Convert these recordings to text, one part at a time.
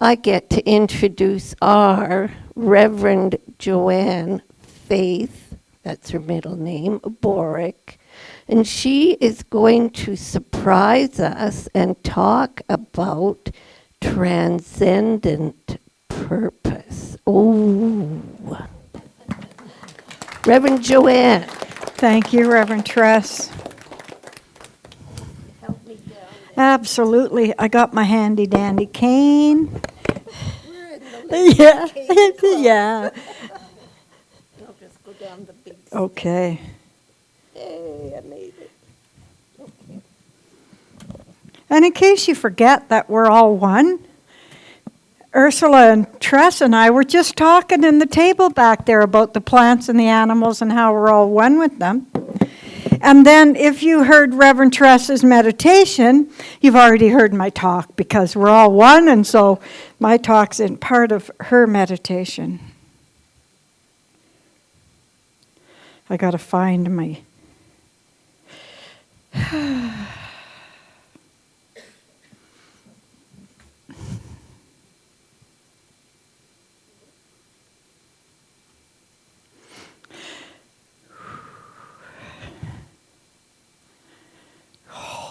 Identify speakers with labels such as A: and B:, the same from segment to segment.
A: I get to introduce our Reverend Joanne Faith, that's her middle name, Boruck, and she is going to surprise us and talk about transcendent purpose. Oh, Reverend Joanne.
B: Thank you, Reverend Tress.
A: Help me down.
B: Absolutely. I got my handy dandy cane.
A: We're in the
B: Yeah.
A: cane club.
B: Yeah.
A: I'll just go down the big
B: Okay.
A: Hey, I made it. Okay.
B: And in case you forget that we're all one, Ursula and Tress and I were just talking in the table back there about the plants and the animals and how we're all one with them. And then if you heard Reverend Tress's meditation, you've already heard my talk because we're all one, and so my talk's in part of her meditation. I got to find my...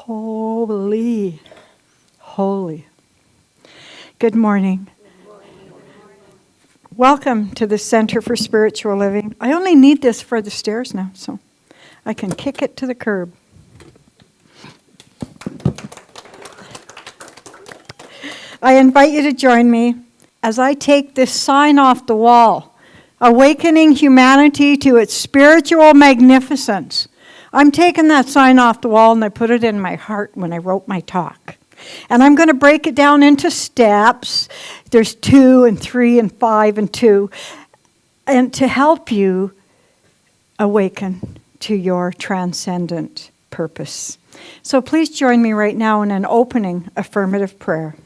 B: Holy, holy. Good morning. Welcome to the Center for Spiritual Living. I only need this for the stairs now, so I can kick it to the curb. I invite you to join me as I take this sign off the wall, awakening humanity to its spiritual magnificence. I'm taking that sign off the wall and I put it in my heart when I wrote my talk. And I'm going to break it down into steps. There's 2 and 3 and 5 and 2. And to help you awaken to your transcendent purpose. So please join me right now in an opening affirmative prayer.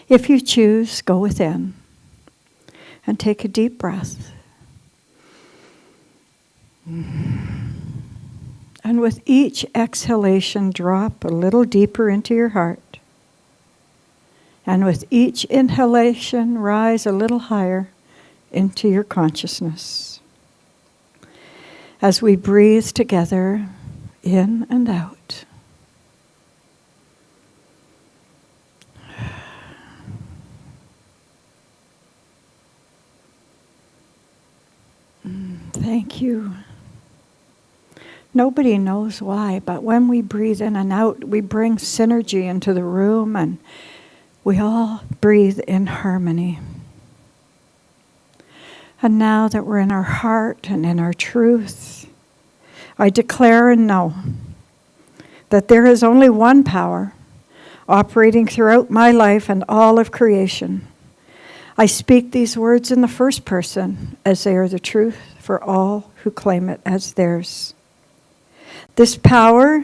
B: If you choose, go within and take a deep breath. And with each exhalation, drop a little deeper into your heart. And with each inhalation, rise a little higher into your consciousness. As we breathe together, in and out. Thank you. Nobody knows why, but when we breathe in and out, we bring synergy into the room and we all breathe in harmony. And now that we're in our heart and in our truth, I declare and know that there is only one power operating throughout my life and all of creation. I speak these words in the first person as they are the truth for all who claim it as theirs. This power,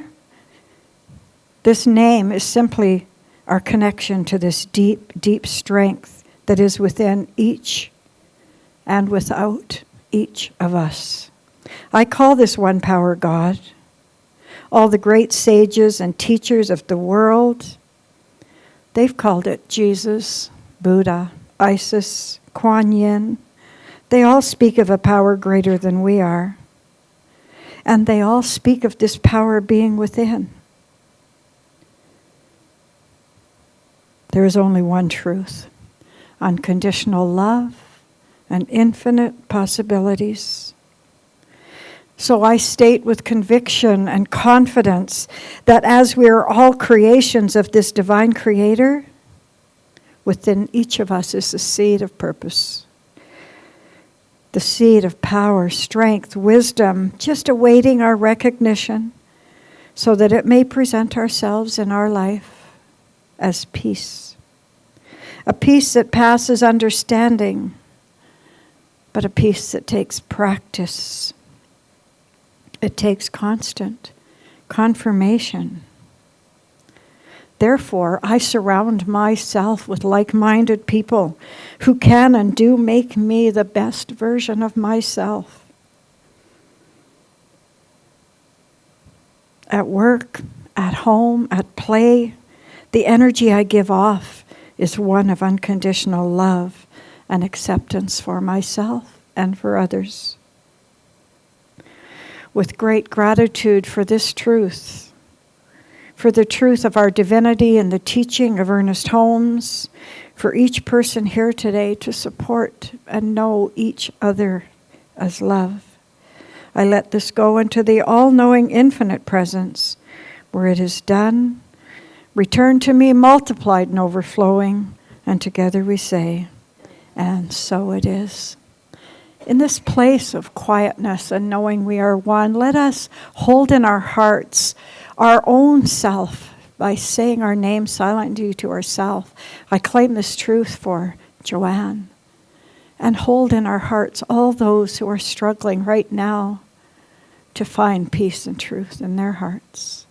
B: this name is simply our connection to this deep, deep strength that is within each and without each of us. I call this one power God. All the great sages and teachers of the world, they've called it Jesus, Buddha, Isis, Kuan Yin. They all speak of a power greater than we are. And they all speak of this power being within. There is only one truth, unconditional love and infinite possibilities. So I state with conviction and confidence that as we are all creations of this divine creator, within each of us is the seed of purpose. The seed of power, strength, wisdom, just awaiting our recognition so that it may present ourselves in our life as peace. A peace that passes understanding, but a peace that takes practice. It takes constant confirmation. Therefore, I surround myself with like-minded people who can and do make me the best version of myself. At work, at home, at play, the energy I give off is one of unconditional love and acceptance for myself and for others. With great gratitude for this truth, for the truth of our divinity and the teaching of Ernest Holmes, for each person here today to support and know each other as love. I let this go into the all-knowing infinite presence, where it is done, return to me multiplied and overflowing, and together we say, and so it is. In this place of quietness and knowing we are one, let us hold in our hearts our own self by saying our name silently to ourselves. I claim this truth for Joanne. And hold in our hearts all those who are struggling right now to find peace and truth in their hearts.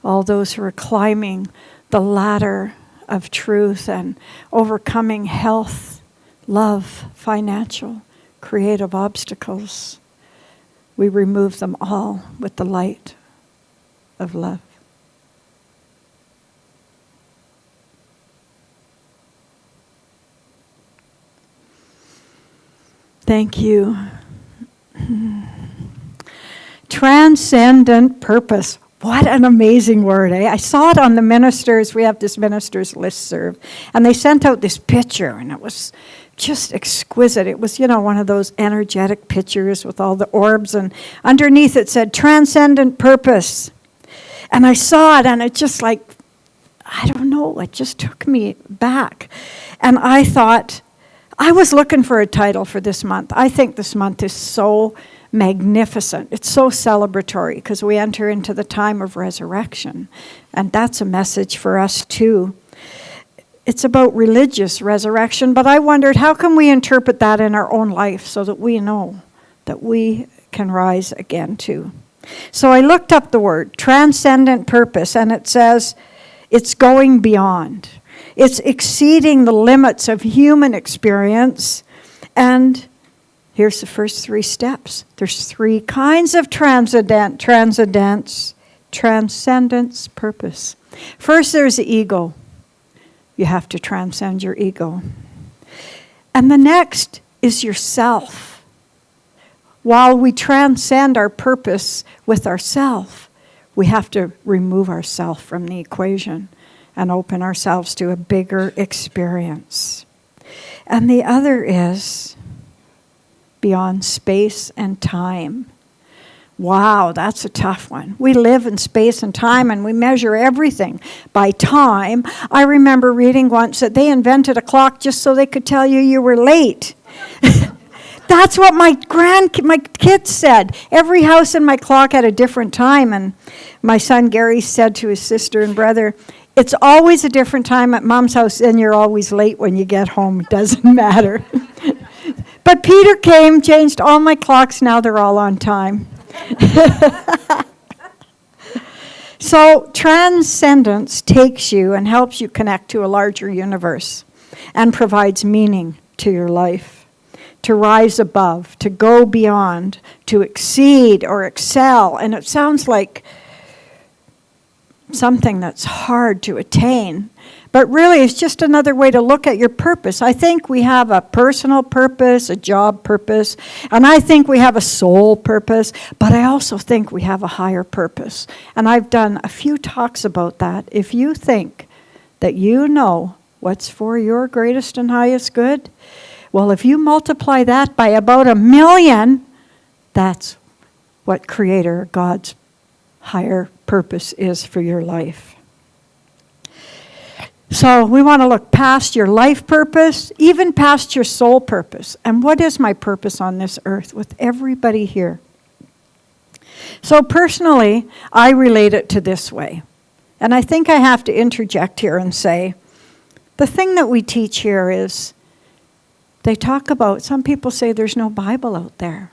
B: All those who are climbing the ladder of truth and overcoming health, love, financial, creative obstacles, we remove them all with the light of love. Thank you. Transcendent purpose. What an amazing word, eh? I saw it on the ministers. We have this ministers listserv. And they sent out this picture, and it was just exquisite. It was, one of those energetic pictures with all the orbs. And underneath it said, transcendent purpose. And I saw it, and it just I don't know, it just took me back. And I thought, I was looking for a title for this month. I think this month is so magnificent. It's so celebratory because we enter into the time of resurrection. And that's a message for us too. It's about religious resurrection, but I wondered how can we interpret that in our own life so that we know that we can rise again too. So I looked up the word transcendent purpose, and it says it's going beyond. It's exceeding the limits of human experience. And here's the first 3 steps. There's 3 kinds of transcendence purpose. First, there's the ego. You have to transcend your ego. And the next is yourself. While we transcend our purpose with ourself, we have to remove ourself from the equation and open ourselves to a bigger experience. And the other is beyond space and time. Wow, that's a tough one. We live in space and time, and we measure everything by time. I remember reading once that they invented a clock just so they could tell you were late. That's what my kids said. Every house in my clock had a different time, and my son Gary said to his sister and brother, it's always a different time at Mom's house, and you're always late when you get home. It doesn't matter. But Peter came, changed all my clocks. Now they're all on time. So transcendence takes you and helps you connect to a larger universe and provides meaning to your life. To rise above, to go beyond, to exceed or excel. And it sounds like something that's hard to attain. But really, it's just another way to look at your purpose. I think we have a personal purpose, a job purpose, and I think we have a soul purpose, but I also think we have a higher purpose. And I've done a few talks about that. If you think that you know what's for your greatest and highest good, well, if you multiply that by about 1 million, that's what Creator God's higher purpose is for your life. So we want to look past your life purpose, even past your soul purpose. And what is my purpose on this earth with everybody here? So personally, I relate it to this way. And I think I have to interject here and say, the thing that we teach here is, they talk about, some people say there's no Bible out there.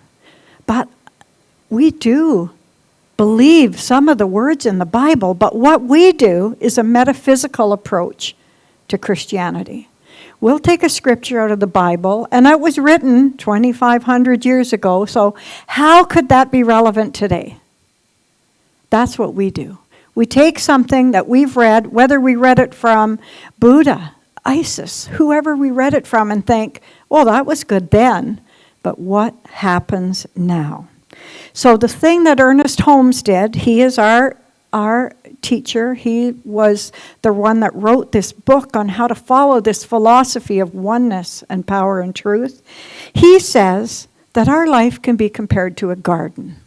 B: But we do believe some of the words in the Bible, but what we do is a metaphysical approach to Christianity. We'll take a scripture out of the Bible, and it was written 2,500 years ago, so how could that be relevant today? That's what we do. We take something that we've read, whether we read it from Buddha, Isis, whoever we read it from, and think, oh, that was good then, but what happens now? So the thing that Ernest Holmes did, he is our teacher. He was the one that wrote this book on how to follow this philosophy of oneness and power and truth. He says that our life can be compared to a garden.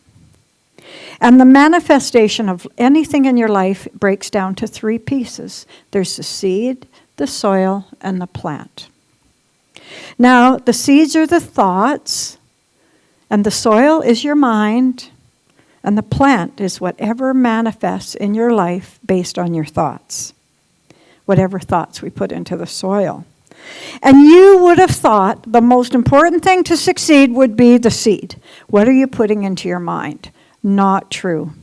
B: And the manifestation of anything in your life breaks down to 3 pieces. There's the seed, the soil, and the plant. Now, the seeds are the thoughts, and the soil is your mind, and the plant is whatever manifests in your life based on your thoughts. Whatever thoughts we put into the soil. And you would have thought the most important thing to succeed would be the seed. What are you putting into your mind? Not true.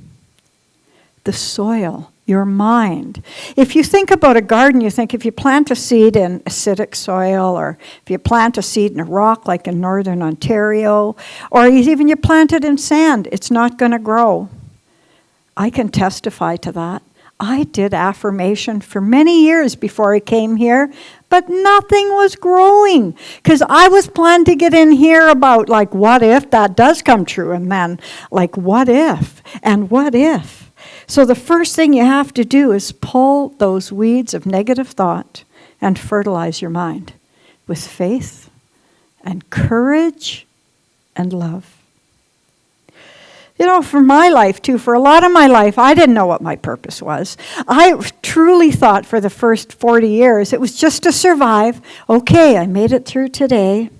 B: The soil, your mind. If you think about a garden, you think if you plant a seed in acidic soil, or if you plant a seed in a rock like in northern Ontario, or even you plant it in sand, it's not going to grow. I can testify to that. I did affirmation for many years before I came here, but nothing was growing because I was planning to get in here about like, what if that does come true? And then like, what if? And what if? So the first thing you have to do is pull those weeds of negative thought and fertilize your mind with faith and courage and love. You know, for my life too, for a lot of my life, I didn't know what my purpose was. I truly thought for the first 40 years it was just to survive. Okay, I made it through today.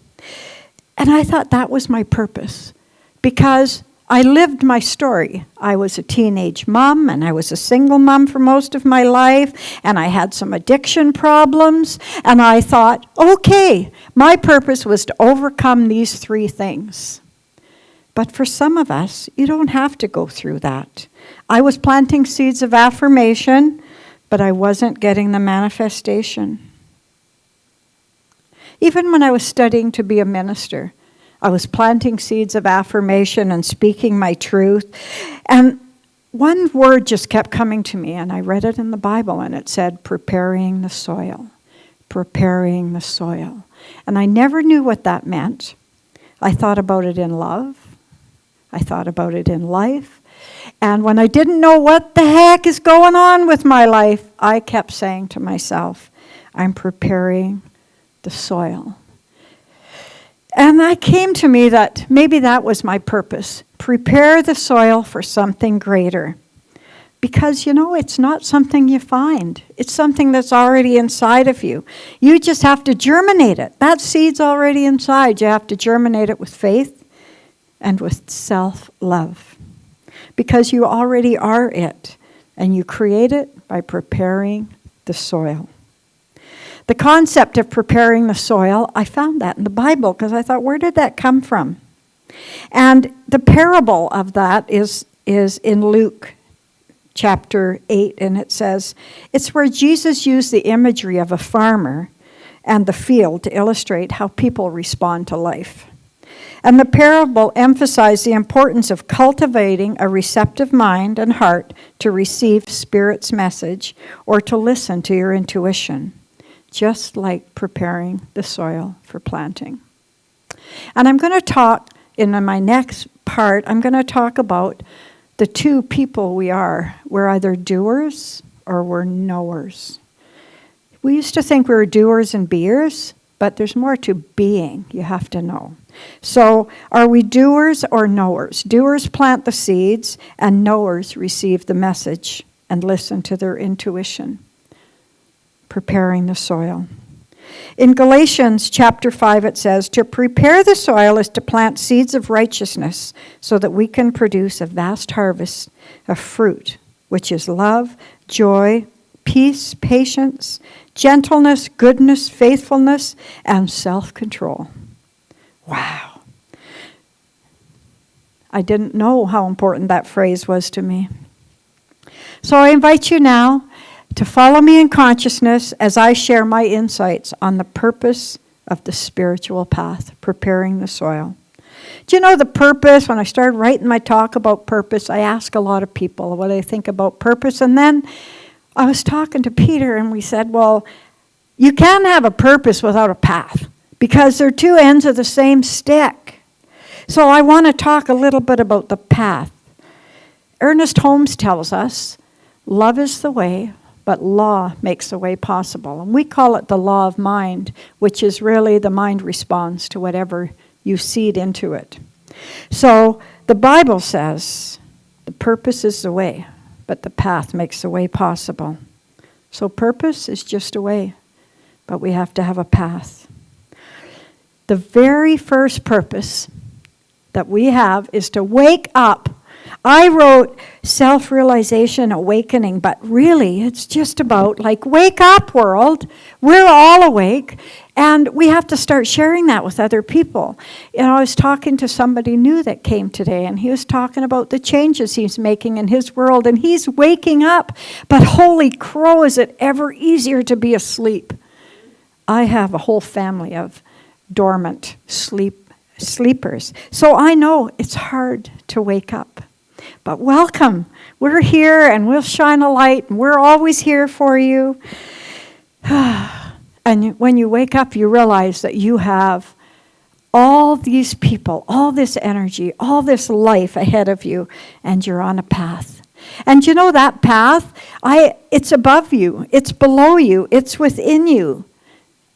B: And I thought that was my purpose because I lived my story. I was a teenage mom, and I was a single mom for most of my life, and I had some addiction problems, and I thought, okay, my purpose was to overcome these 3 things. But for some of us, you don't have to go through that. I was planting seeds of affirmation, but I wasn't getting the manifestation. Even when I was studying to be a minister, I was planting seeds of affirmation and speaking my truth. And one word just kept coming to me, and I read it in the Bible, and it said, preparing the soil. Preparing the soil. And I never knew what that meant. I thought about it in love. I thought about it in life. And when I didn't know what the heck is going on with my life, I kept saying to myself, I'm preparing the soil. And that came to me that maybe that was my purpose. Prepare the soil for something greater. Because, you know, it's not something you find. It's something that's already inside of you. You just have to germinate it. That seed's already inside. You have to germinate it with faith and with self-love. Because you already are it. And you create it by preparing the soil. The concept of preparing the soil, I found that in the Bible because I thought, where did that come from? And the parable of that is in Luke chapter 8, and it says, it's where Jesus used the imagery of a farmer and the field to illustrate how people respond to life. And the parable emphasized the importance of cultivating a receptive mind and heart to receive Spirit's message or to listen to your intuition, just like preparing the soil for planting. And I'm going to talk, in my next part, I'm going to talk about the 2 people we are. We're either doers or we're knowers. We used to think we were doers and beers, but there's more to being, you have to know. So, are we doers or knowers? Doers plant the seeds, and knowers receive the message and listen to their intuition. Preparing the soil. In Galatians chapter 5 it says, to prepare the soil is to plant seeds of righteousness so that we can produce a vast harvest of fruit, which is love, joy, peace, patience, gentleness, goodness, faithfulness, and self-control. Wow. I didn't know how important that phrase was to me. So I invite you now to follow me in consciousness as I share my insights on the purpose of the spiritual path, preparing the soil. Do you know the purpose? When I started writing my talk about purpose, I asked a lot of people what they think about purpose. And then I was talking to Peter, and we said, well, you can't have a purpose without a path, because they're two ends of the same stick. So I want to talk a little bit about the path. Ernest Holmes tells us, love is the way, but law makes the way possible. And we call it the law of mind, which is really the mind responds to whatever you seed into it. So the Bible says the purpose is the way, but the path makes the way possible. So purpose is just a way, but we have to have a path. The very first purpose that we have is to wake up. I wrote self-realization, awakening, but really it's just about like, wake up world. We're all awake, and we have to start sharing that with other people. I was talking to somebody new that came today, and he was talking about the changes he's making in his world, and he's waking up. But holy crow, is it ever easier to be asleep? I have a whole family of dormant sleepers. So I know it's hard to wake up. But welcome. We're here, and we'll shine a light, and we're always here for you. And when you wake up, you realize that you have all these people, all this energy, all this life ahead of you, and you're on a path. And you know that path, it's above you, it's below you, it's within you.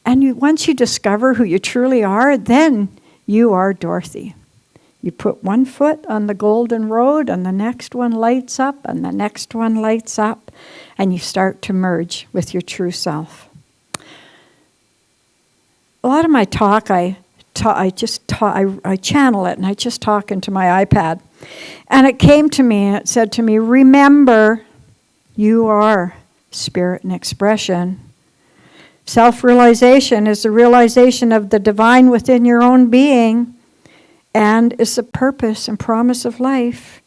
B: And once you discover who you truly are, then you are Dorothy. You put one foot on the golden road, and the next one lights up, and the next one lights up, and you start to merge with your true self. A lot of my talk, I channel it, and I just talk into my iPad. And it came to me, and it said to me, remember, you are spirit and expression. Self-realization is the realization of the divine within your own being, and is the purpose and promise of life.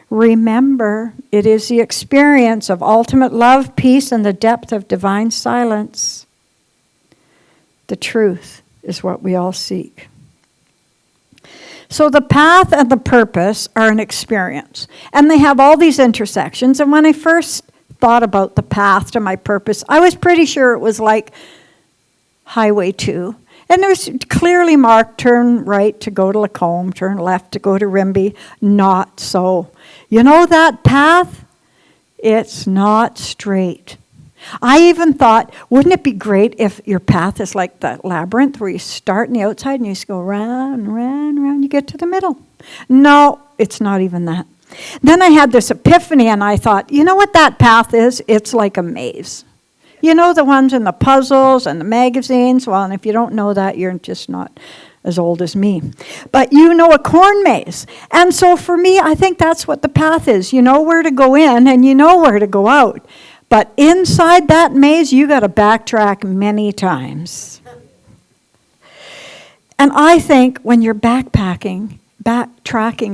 B: Remember, it is the experience of ultimate love, peace, and the depth of divine silence. The truth is what we all seek. So the path and the purpose are an experience, and they have all these intersections. And when I first thought about the path to my purpose, I was pretty sure it was like Highway 2. And there's clearly marked, turn right to go to Lacombe, turn left to go to Rimbey. Not so. You know that path? It's not straight. I even thought, wouldn't it be great if your path is like that labyrinth where you start on the outside and you just go round, round, round, you get to the middle. No, it's not even that. Then I had this epiphany, and I thought, you know what that path is? It's like a maze. You know the ones in the puzzles and the magazines? Well, and if you don't know that, you're just not as old as me. But you know a corn maze. And so for me, I think that's what the path is. You know where to go in, and you know where to go out. But inside that maze, you got to backtrack many times. And I think when you're backtracking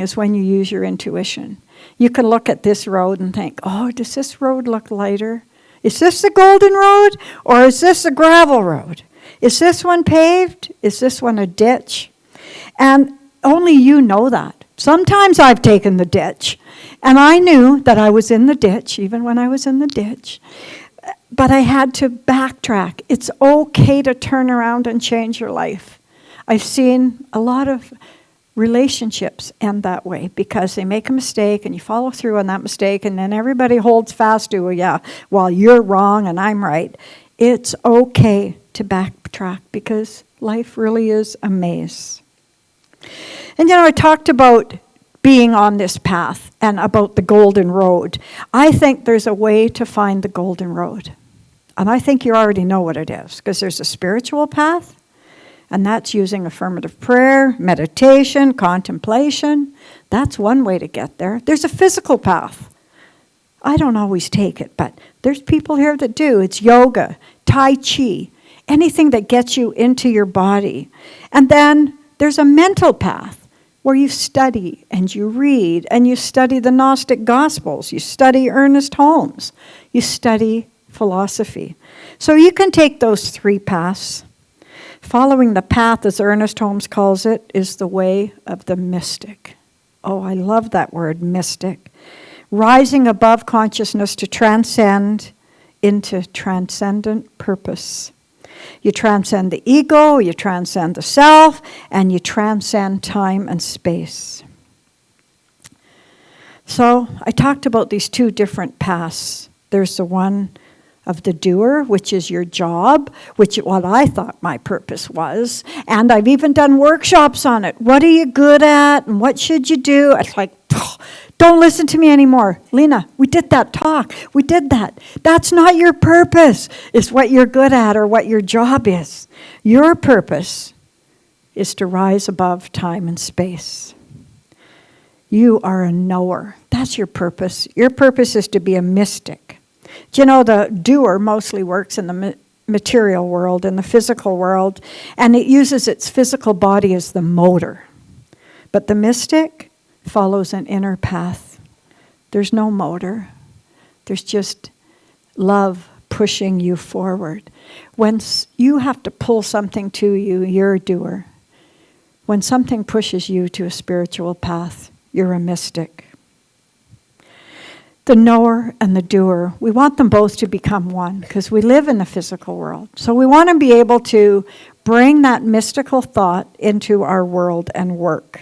B: is when you use your intuition. You can look at this road and think, oh, does this road look lighter? Is this the golden road, or is this a gravel road? Is this one paved? Is this one a ditch? And only you know that. Sometimes I've taken the ditch, and I knew that I was in the ditch, even when I was in the ditch. But I had to backtrack. It's okay to turn around and change your life. I've seen a lot of relationships end that way because they make a mistake and you follow through on that mistake, and then everybody holds fast to, well, you're wrong and I'm right. It's okay to backtrack because life really is a maze. And I talked about being on this path and about the golden road. I think there's a way to find the golden road. And I think you already know what it is, because there's a spiritual path, and that's using affirmative prayer, meditation, contemplation. That's one way to get there. There's a physical path. I don't always take it, but there's people here that do. It's yoga, Tai Chi, anything that gets you into your body. And then there's a mental path where you study and you read and you study the Gnostic Gospels. You study Ernest Holmes. You study philosophy. So you can take those three paths. Following the path, as Ernest Holmes calls it, is the way of the mystic. Oh, I love that word, mystic. Rising above consciousness to transcend into transcendent purpose. You transcend the ego, you transcend the self, and you transcend time and space. So I talked about these two different paths. There's the one of the doer, which is your job, which is what I thought my purpose was. And I've even done workshops on it. What are you good at and what should you do? It's like, don't listen to me anymore. Lena, we did that talk. We did that. That's not your purpose. It's what you're good at or what your job is. Your purpose is to rise above time and space. You are a knower. That's your purpose. Your purpose is to be a mystic. Do you know the doer mostly works in the material world, in the physical world, and it uses its physical body as the motor. But the mystic follows an inner path. There's no motor. There's just love pushing you forward. When you have to pull something to you, you're a doer. When something pushes you to a spiritual path, you're a mystic. The knower and the doer, we want them both to become one because we live in the physical world. So we want to be able to bring that mystical thought into our world and work.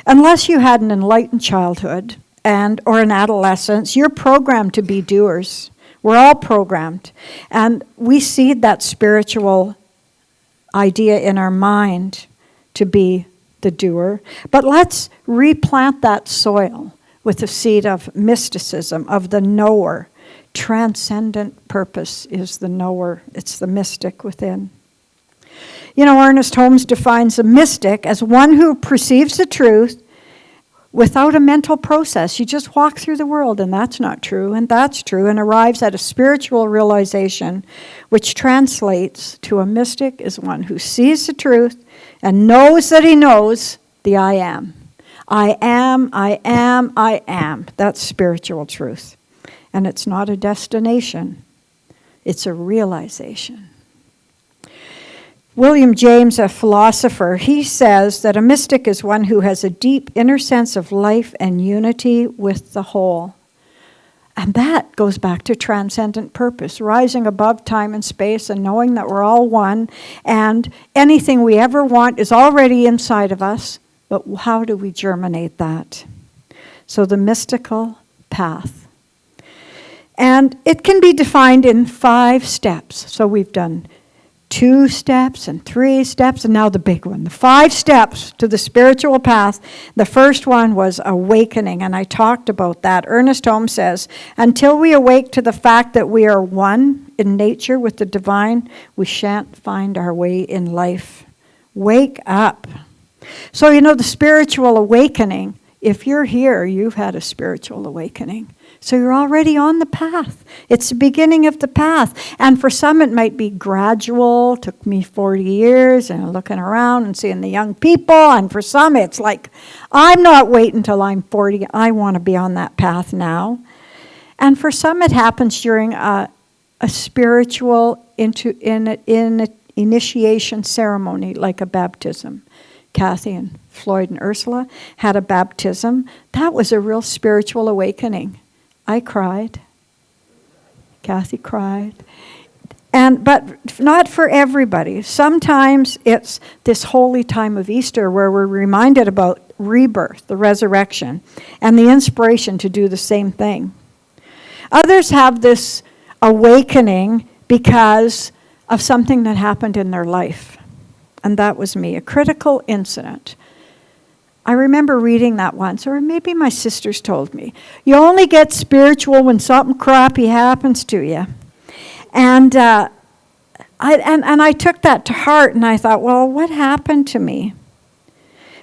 B: Unless you had an enlightened childhood or an adolescence, you're programmed to be doers. We're all programmed. And we seed that spiritual idea in our mind to be the doer. But let's replant that soil with the seed of mysticism, of the knower. Transcendent purpose is the knower. It's the mystic within. You know, Ernest Holmes defines a mystic as one who perceives the truth without a mental process. You just walk through the world, and that's not true, and that's true, and arrives at a spiritual realization, which translates to a mystic as one who sees the truth and knows that he knows the I am. I am, I am, I am. That's spiritual truth. And it's not a destination. It's a realization. William James, a philosopher, he says that a mystic is one who has a deep inner sense of life and unity with the whole. And that goes back to transcendent purpose, rising above time and space and knowing that we're all one, and anything we ever want is already inside of us. But how do we germinate that? So the mystical path. And it can be defined in 5 steps. So we've done 2 steps and 3 steps, and now the big one. The 5 steps to the spiritual path. The first one was awakening, and I talked about that. Ernest Holmes says, until we awake to the fact that we are one in nature with the divine, we shan't find our way in life. Wake up. So, you know, the spiritual awakening, if you're here, you've had a spiritual awakening. So you're already on the path. It's the beginning of the path. And for some, it might be gradual. Took me 40 years and looking around and seeing the young people. And for some, it's like, I'm not waiting until I'm 40. I want to be on that path now. And for some, it happens during a spiritual initiation ceremony, like a baptism. Kathy and Floyd and Ursula had a baptism. That was a real spiritual awakening. I cried. Kathy cried. But not for everybody. Sometimes it's this holy time of Easter where we're reminded about rebirth, the resurrection, and the inspiration to do the same thing. Others have this awakening because of something that happened in their life. And that was me, a critical incident. I remember reading that once, or maybe my sisters told me. You only get spiritual when something crappy happens to you. And I took that to heart, and I thought, well, what happened to me?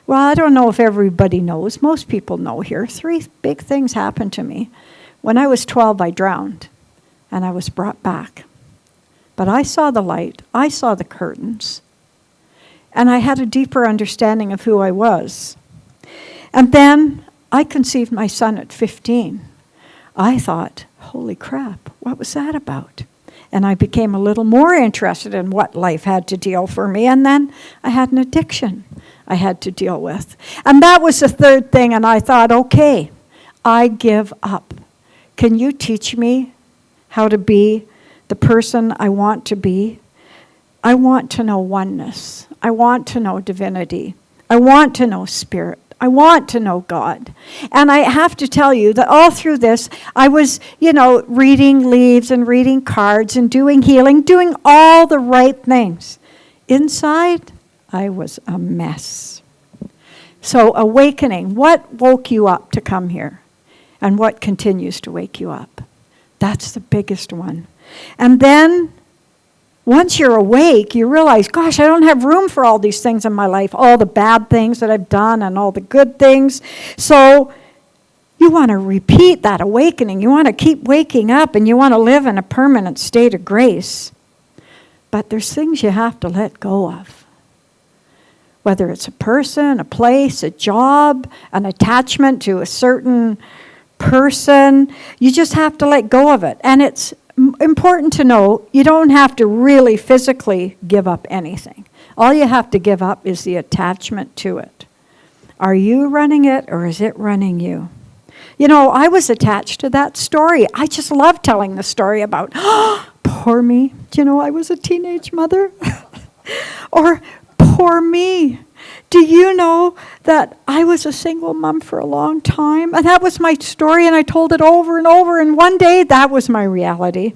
B: Well, I don't know if everybody knows. Most people know here. 3 big things happened to me. When I was 12, I drowned, and I was brought back. But I saw the light. I saw the curtains. And I had a deeper understanding of who I was. And then I conceived my son at 15. I thought, holy crap, what was that about? And I became a little more interested in what life had to deal for me. And then I had an addiction I had to deal with. And that was the third thing. And I thought, okay, I give up. Can you teach me how to be the person I want to be? I want to know oneness. I want to know divinity. I want to know spirit. I want to know God. And I have to tell you that all through this, I was, reading leaves and reading cards and doing healing, doing all the right things. Inside, I was a mess. So awakening, what woke you up to come here? And what continues to wake you up? That's the biggest one. And then once you're awake, you realize, gosh, I don't have room for all these things in my life, all the bad things that I've done and all the good things. So you want to repeat that awakening. You want to keep waking up, and you want to live in a permanent state of grace. But there's things you have to let go of. Whether it's a person, a place, a job, an attachment to a certain person, you just have to let go of it. And it's important to know you don't have to really physically give up anything. All you have to give up is the attachment to it. Are you running it, or is it running you? I was attached to that story. I just love telling the story about, poor me. I was a teenage mother? Or, poor me. Do you know that I was a single mom for a long time? And that was my story, and I told it over and over, and one day that was my reality.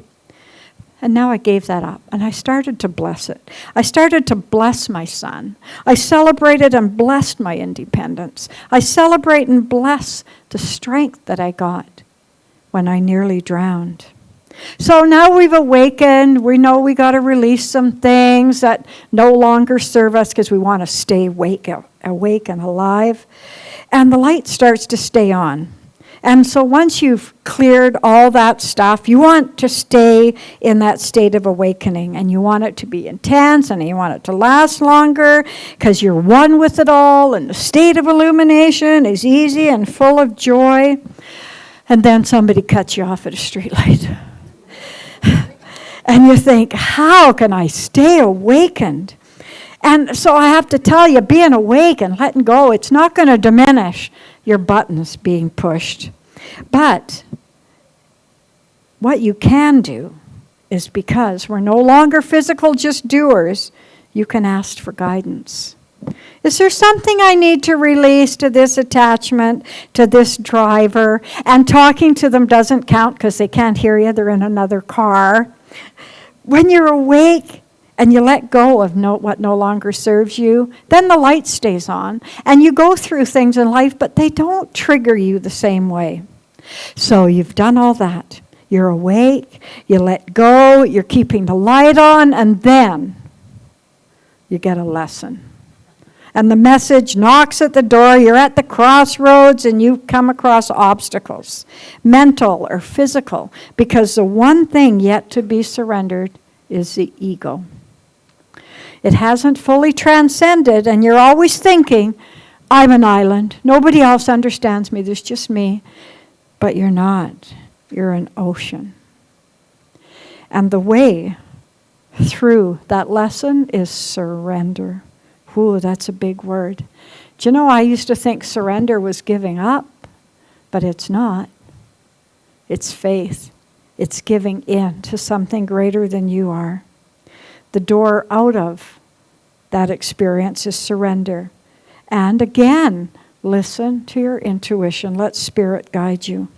B: And now I gave that up, and I started to bless it. I started to bless my son. I celebrated and blessed my independence. I celebrate and bless the strength that I got when I nearly drowned. So now we've awakened. We know we got to release some things that no longer serve us because we want to stay awake and alive. And the light starts to stay on. And so once you've cleared all that stuff, you want to stay in that state of awakening. And you want it to be intense, and you want it to last longer because you're one with it all. And the state of illumination is easy and full of joy. And then somebody cuts you off at a streetlight. And you think, how can I stay awakened? And so I have to tell you, being awake and letting go, it's not going to diminish your buttons being pushed. But what you can do is, because we're no longer physical just doers, you can ask for guidance. Is there something I need to release to this attachment, to this driver? And talking to them doesn't count because they can't hear you. They're in another car. When you're awake and you let go of what no longer serves you, then the light stays on. And you go through things in life, but they don't trigger you the same way. So you've done all that. You're awake, you let go, you're keeping the light on, and then you get a lesson. And the message knocks at the door. You're at the crossroads, and you come across obstacles, mental or physical, because the one thing yet to be surrendered is the ego. It hasn't fully transcended, and you're always thinking, I'm an island. Nobody else understands me. There's just me. But you're not. You're an ocean. And the way through that lesson is surrender. Ooh, that's a big word. Do you know, I used to think surrender was giving up, but it's not. It's faith. It's giving in to something greater than you are. The door out of that experience is surrender. And again, listen to your intuition. Let spirit guide you.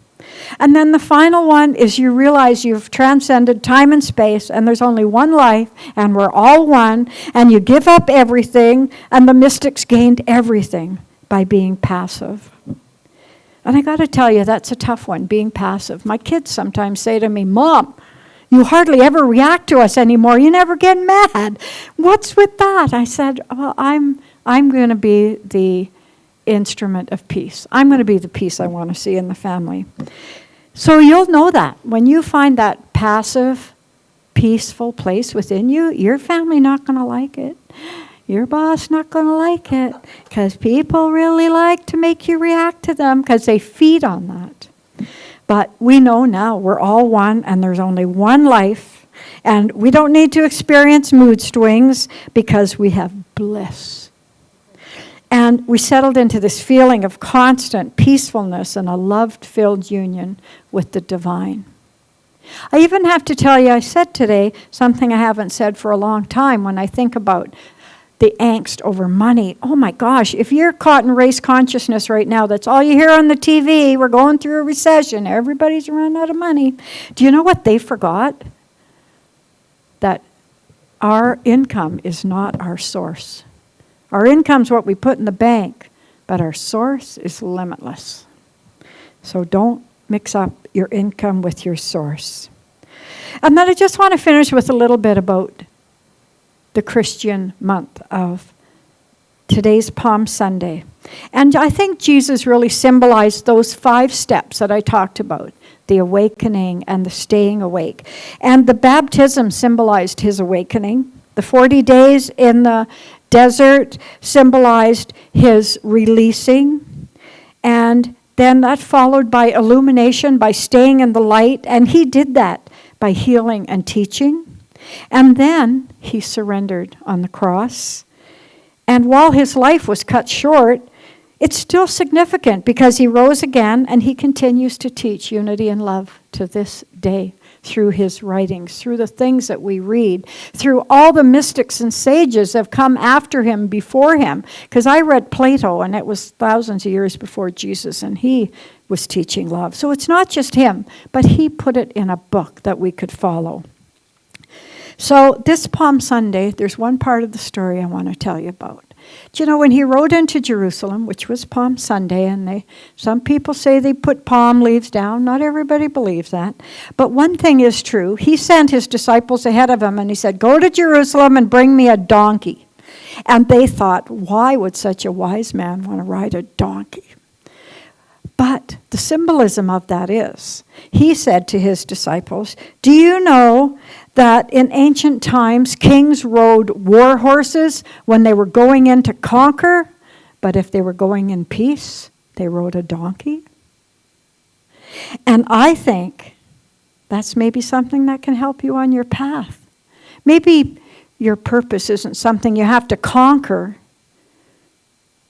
B: And then the final one is you realize you've transcended time and space, and there's only one life, and we're all one, and you give up everything, and the mystics gained everything by being passive. And I got to tell you, that's a tough one, being passive. My kids sometimes say to me, Mom, you hardly ever react to us anymore. You never get mad. What's with that? I said, well, I'm going to be the instrument of peace. I'm going to be the peace I want to see in the family. So you'll know that. When you find that passive, peaceful place within you, your family not going to like it. Your boss not going to like it. Because people really like to make you react to them because they feed on that. But we know now we're all one, and there's only one life. And we don't need to experience mood swings because we have bliss. And we settled into this feeling of constant peacefulness and a love-filled union with the divine. I even have to tell you, I said today something I haven't said for a long time when I think about the angst over money. Oh my gosh, if you're caught in race consciousness right now, that's all you hear on the TV, we're going through a recession, everybody's run out of money. Do you know what they forgot? That our income is not our source. Our income's what we put in the bank, but our source is limitless. So don't mix up your income with your source. And then I just want to finish with a little bit about the Christian month of today's Palm Sunday. And I think Jesus really symbolized those 5 steps that I talked about, the awakening and the staying awake. And the baptism symbolized his awakening. The 40 days in the desert symbolized his releasing. And then that followed by illumination, by staying in the light. And he did that by healing and teaching. And then he surrendered on the cross. And while his life was cut short, it's still significant because he rose again and he continues to teach unity and love to this day through his writings, through the things that we read, through all the mystics and sages that have come after him, before him. Because I read Plato, and it was thousands of years before Jesus, and he was teaching love. So it's not just him, but he put it in a book that we could follow. So this Palm Sunday, there's one part of the story I want to tell you about. Do you know, when he rode into Jerusalem, which was Palm Sunday, and some people say they put palm leaves down. Not everybody believes that. But one thing is true. He sent his disciples ahead of him, and he said, go to Jerusalem and bring me a donkey. And they thought, why would such a wise man want to ride a donkey? But the symbolism of that is, he said to his disciples, do you know that in ancient times kings rode war horses when they were going in to conquer, but if they were going in peace, they rode a donkey? And I think that's maybe something that can help you on your path. Maybe your purpose isn't something you have to conquer.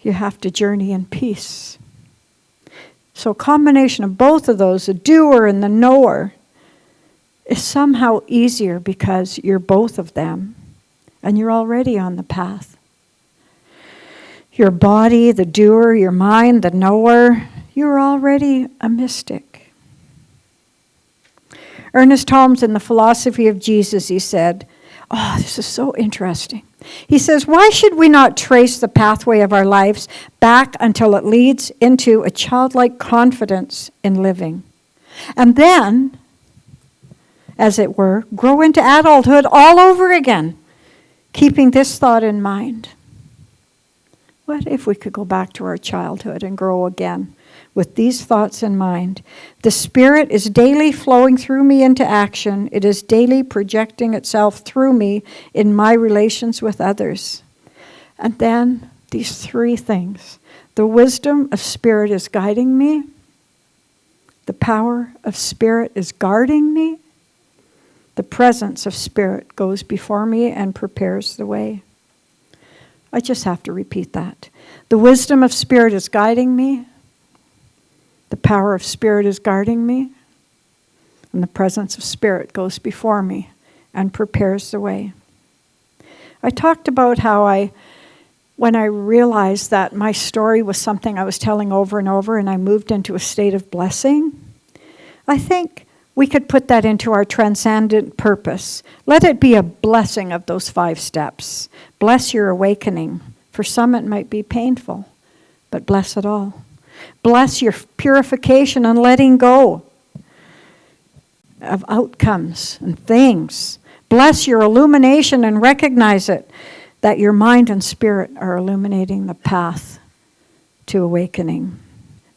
B: You have to journey in peace. So a combination of both of those, the doer and the knower, is somehow easier because you're both of them and you're already on the path. Your body, the doer, your mind, the knower, you're already a mystic. Ernest Holmes, in The Philosophy of Jesus, he said, oh, this is so interesting. He says, why should we not trace the pathway of our lives back until it leads into a childlike confidence in living? And then, as it were, grow into adulthood all over again, keeping this thought in mind. What if we could go back to our childhood and grow again with these thoughts in mind? The Spirit is daily flowing through me into action. It is daily projecting itself through me in my relations with others. And then these 3 things. The wisdom of Spirit is guiding me. The power of Spirit is guarding me. The presence of Spirit goes before me and prepares the way. I just have to repeat that. The wisdom of Spirit is guiding me. The power of Spirit is guarding me. And the presence of Spirit goes before me and prepares the way. I talked about how when I realized that my story was something I was telling over and over and I moved into a state of blessing, I think we could put that into our transcendent purpose. Let it be a blessing of those 5 steps. Bless your awakening. For some it might be painful, but bless it all. Bless your purification and letting go of outcomes and things. Bless your illumination and recognize it, that your mind and spirit are illuminating the path to awakening.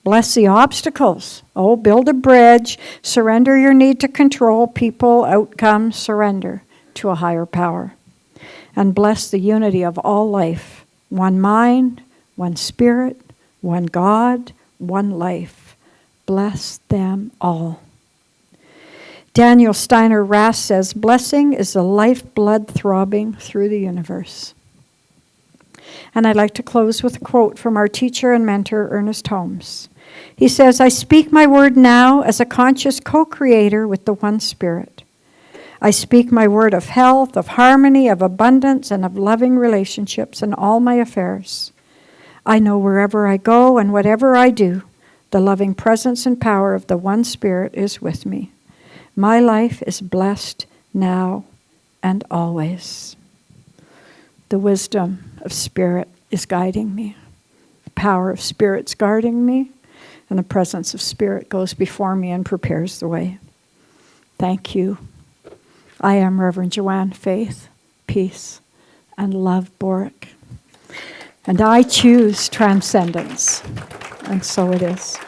B: Bless the obstacles. Oh, build a bridge. Surrender your need to control people, outcomes. Surrender to a higher power. And bless the unity of all life. One mind, one spirit, one God, one life. Bless them all. Daniel Steiner Rass says, blessing is the lifeblood throbbing through the universe. And I'd like to close with a quote from our teacher and mentor, Ernest Holmes. He says, I speak my word now as a conscious co-creator with the one Spirit. I speak my word of health, of harmony, of abundance, and of loving relationships in all my affairs. I know wherever I go and whatever I do, the loving presence and power of the one Spirit is with me. My life is blessed now and always. The wisdom of Spirit is guiding me. The power of Spirit's guarding me. And the presence of Spirit goes before me and prepares the way. Thank you. I am Reverend Joanne, faith, peace, and love Boruck. And I choose transcendence. And so it is.